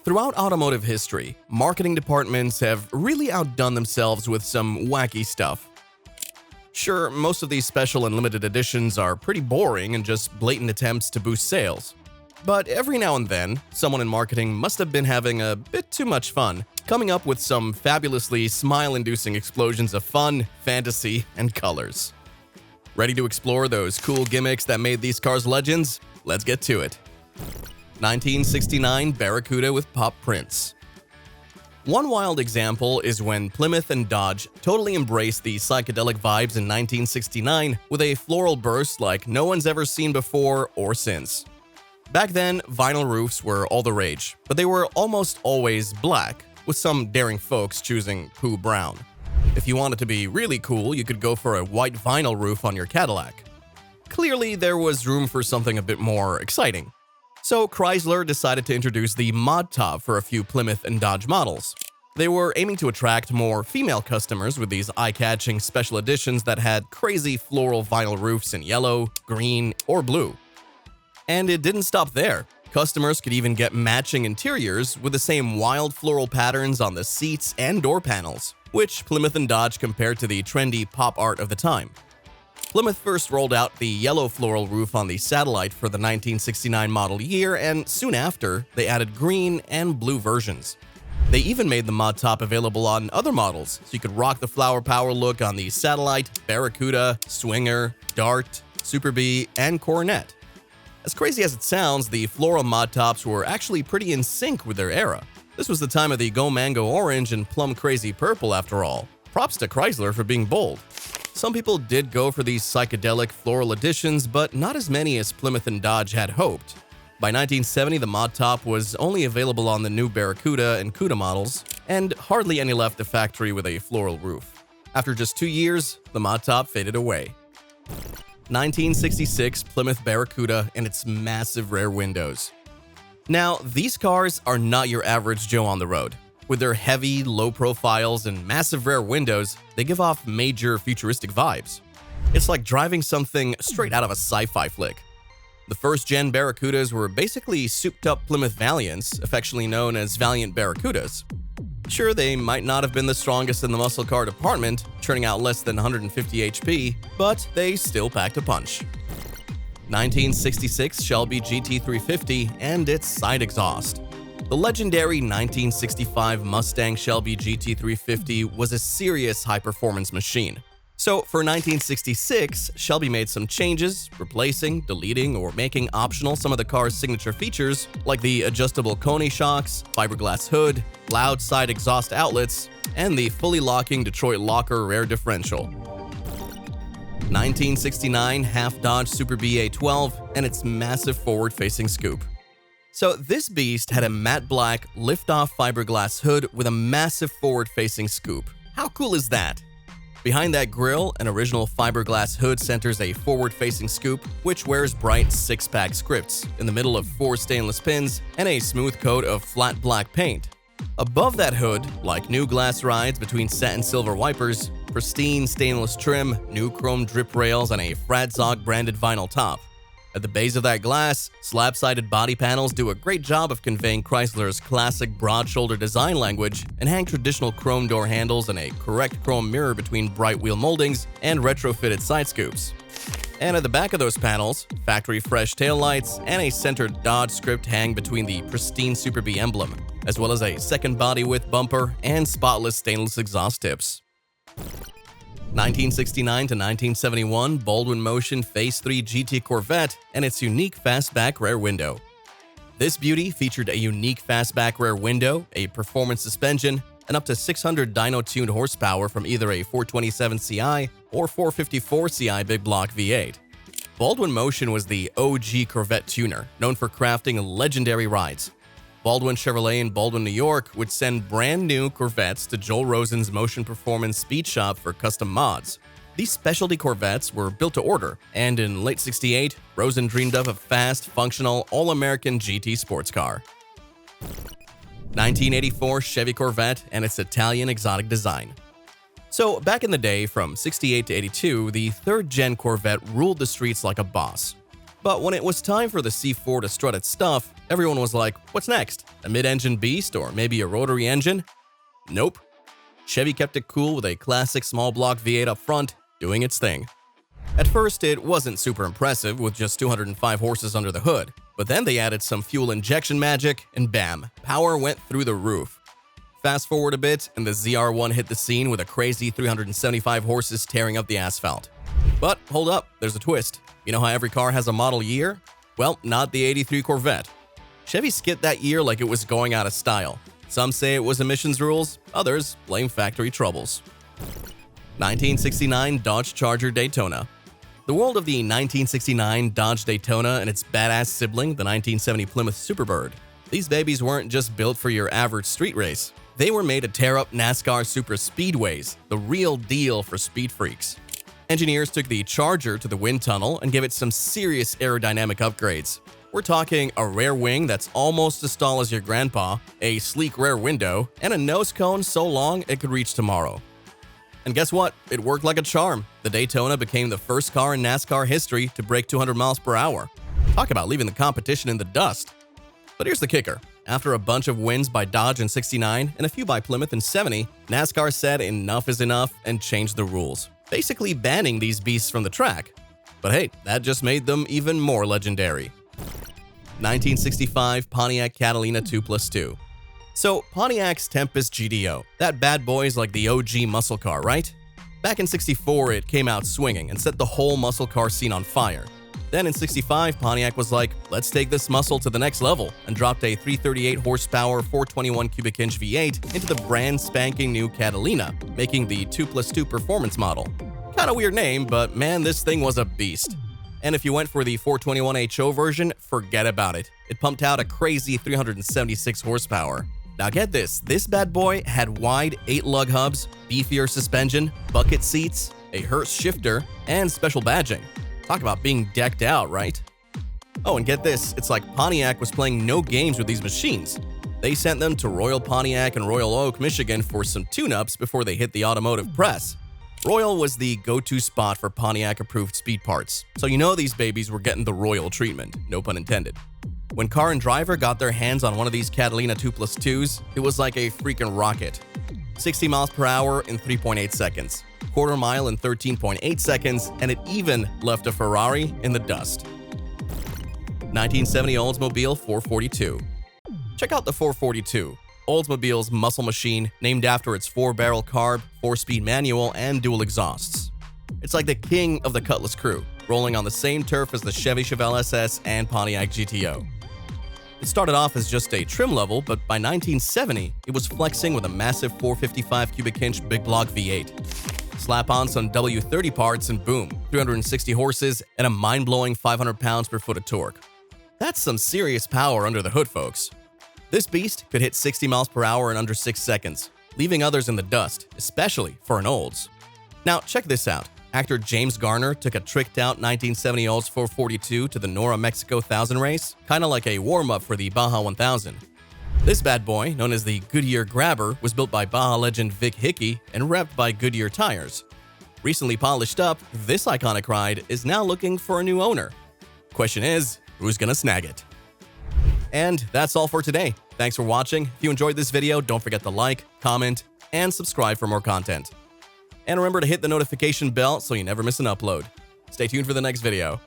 Throughout automotive history, marketing departments have really outdone themselves with some wacky stuff. Sure, most of these special and limited editions are pretty boring and just blatant attempts to boost sales. But every now and then, someone in marketing must have been having a bit too much fun, coming up with some fabulously smile-inducing explosions of fun, fantasy, and colors. Ready to explore those cool gimmicks that made these cars legends? Let's get to it. 1969 Barracuda with pop prints. One wild example is when Plymouth and Dodge totally embraced the psychedelic vibes in 1969 with a floral burst like no one's ever seen before or since. Back then, vinyl roofs were all the rage, but they were almost always black, with some daring folks choosing poo brown. If you wanted to be really cool, you could go for a white vinyl roof on your Cadillac. Clearly, there was room for something a bit more exciting. So Chrysler decided to introduce the mod top for a few Plymouth and Dodge models. They were aiming to attract more female customers with these eye-catching special editions that had crazy floral vinyl roofs in yellow, green, or blue. And it didn't stop there. Customers could even get matching interiors with the same wild floral patterns on the seats and door panels, which Plymouth and Dodge compared to the trendy pop art of the time. Plymouth first rolled out the yellow floral roof on the Satellite for the 1969 model year, and soon after, they added green and blue versions. They even made the mod top available on other models, so you could rock the flower power look on the Satellite, Barracuda, Swinger, Dart, Super Bee, and Coronet. As crazy as it sounds, the floral mod tops were actually pretty in sync with their era. This was the time of the Go Mango Orange and Plum Crazy Purple after all. Props to Chrysler for being bold. Some people did go for these psychedelic floral editions, but not as many as Plymouth and Dodge had hoped. By 1970, the mod top was only available on the new Barracuda and Cuda models, and hardly any left the factory with a floral roof. After just 2 years, the mod top faded away. 1966 Plymouth Barracuda and its massive rear windows. Now, these cars are not your average Joe on the road. With their heavy, low profiles and massive rear windows, they give off major futuristic vibes. It's like driving something straight out of a sci-fi flick. The first-gen Barracudas were basically souped-up Plymouth Valiants, affectionately known as Valiant Barracudas. Sure, they might not have been the strongest in the muscle car department, churning out less than 150 HP, but they still packed a punch. 1966 Shelby GT350 and its side exhaust. The legendary 1965 Mustang Shelby GT350 was a serious high-performance machine. So for 1966, Shelby made some changes, replacing, deleting, or making optional some of the car's signature features like the adjustable Coney shocks, fiberglass hood, loud side exhaust outlets, and the fully locking Detroit locker rear differential. 1969 half Dodge Super Bee A12 and its massive forward-facing scoop. So this beast had a matte black lift-off fiberglass hood with a massive forward-facing scoop. How cool is that? Behind that grille, an original fiberglass hood centers a forward-facing scoop, which wears bright six-pack scripts in the middle of 4 stainless pins and a smooth coat of flat black paint. Above that hood, like new glass rides between satin silver wipers, pristine stainless trim, new chrome drip rails, and a Fratzog branded vinyl top. At the base of that glass, slab-sided body panels do a great job of conveying Chrysler's classic broad-shoulder design language and hang traditional chrome door handles and a correct chrome mirror between bright wheel moldings and retrofitted side scoops. And at the back of those panels, factory-fresh taillights and a centered Dodge script hang between the pristine Super Bee emblem, as well as a second body-width bumper and spotless stainless exhaust tips. 1969 to 1971 Baldwin-Motion Phase 3 GT Corvette and its unique fastback rear window. This beauty featured a unique fastback rear window, a performance suspension, and up to 600 dyno-tuned horsepower from either a 427 Ci or 454 Ci big block V8. Baldwin-Motion was the OG Corvette tuner, known for crafting legendary rides. Baldwin Chevrolet in Baldwin, New York would send brand new Corvettes to Joel Rosen's Motion Performance Speed Shop for custom mods. These specialty Corvettes were built to order, and in late '68, Rosen dreamed of a fast, functional, all-American GT sports car. 1984 Chevy Corvette and its Italian exotic design. So back in the day, from '68 to '82, the third-gen Corvette ruled the streets like a boss. But when it was time for the C4 to strut its stuff, Everyone was like, what's next? A mid-engine beast or maybe a rotary engine? Nope. Chevy kept it cool with a classic small block V8 up front, doing its thing. At first, it wasn't super impressive with just 205 horses under the hood, but then they added some fuel injection magic, and bam, power went through the roof. Fast forward a bit, and the ZR1 hit the scene with a crazy 375 horses tearing up the asphalt. But hold up, there's a twist. You know how every car has a model year? Well, not the '83 Corvette. Chevy skipped that year like it was going out of style. Some say it was emissions rules, others blame factory troubles. 1969 Dodge Charger Daytona. The world of the 1969 Dodge Daytona and its badass sibling, the 1970 Plymouth Superbird. These babies weren't just built for your average street race. They were made to tear up NASCAR super speedways, the real deal for speed freaks. Engineers took the Charger to the wind tunnel and gave it some serious aerodynamic upgrades. We're talking a rear wing that's almost as tall as your grandpa, a sleek rear window, and a nose cone so long it could reach tomorrow. And guess what? It worked like a charm. The Daytona became the first car in NASCAR history to break 200 miles per hour. Talk about leaving the competition in the dust. But here's the kicker. After a bunch of wins by Dodge in '69 and a few by Plymouth in '70, NASCAR said enough is enough and changed the rules, basically banning these beasts from the track. But hey, that just made them even more legendary. 1965 Pontiac Catalina 2+2. So, Pontiac's Tempest GDO. That bad boy's like the OG muscle car, right? Back in '64, it came out swinging and set the whole muscle car scene on fire. Then in '65, Pontiac was like, let's take this muscle to the next level, and dropped a 338 horsepower, 421 cubic inch V8 into the brand spanking new Catalina, making the 2+2 performance model. Kinda weird name, but man, this thing was a beast. And if you went for the 421 HO version, forget about it. It pumped out a crazy 376 horsepower. Now get this bad boy had wide 8-lug hubs, beefier suspension, bucket seats, a Hertz shifter, and special badging. Talk about being decked out, right? Oh, and get this, it's like Pontiac was playing no games with these machines. They sent them to Royal Pontiac in Royal Oak, Michigan for some tune-ups before they hit the automotive press. Royal was the go-to spot for Pontiac-approved speed parts, so you know these babies were getting the Royal treatment, no pun intended. When Car and Driver got their hands on one of these Catalina 2+2s, it was like a freaking rocket. 60 miles per hour in 3.8 seconds, quarter mile in 13.8 seconds, and it even left a Ferrari in the dust. 1970 Oldsmobile 442. Check out the 442, Oldsmobile's muscle machine named after its 4-barrel carb, 4-speed manual, and dual exhausts. It's like the king of the Cutlass crew, rolling on the same turf as the Chevy Chevelle SS and Pontiac GTO. It started off as just a trim level, but by 1970, it was flexing with a massive 455 cubic inch big block V8. Slap on some W30 parts and boom, 360 horses and a mind-blowing 500 pounds per foot of torque. That's some serious power under the hood, folks. This beast could hit 60 miles per hour in under 6 seconds, leaving others in the dust, especially for an Olds. Now, check this out. Actor James Garner took a tricked-out 1970 Olds 442 to the Nora Mexico 1000 race, kinda like a warm-up for the Baja 1000. This bad boy, known as the Goodyear Grabber, was built by Baja legend Vic Hickey and repped by Goodyear tires. Recently polished up, this iconic ride is now looking for a new owner. Question is, who's gonna snag it? And that's all for today. Thanks for watching. If you enjoyed this video, don't forget to like, comment, and subscribe for more content. And remember to hit the notification bell so you never miss an upload. Stay tuned for the next video.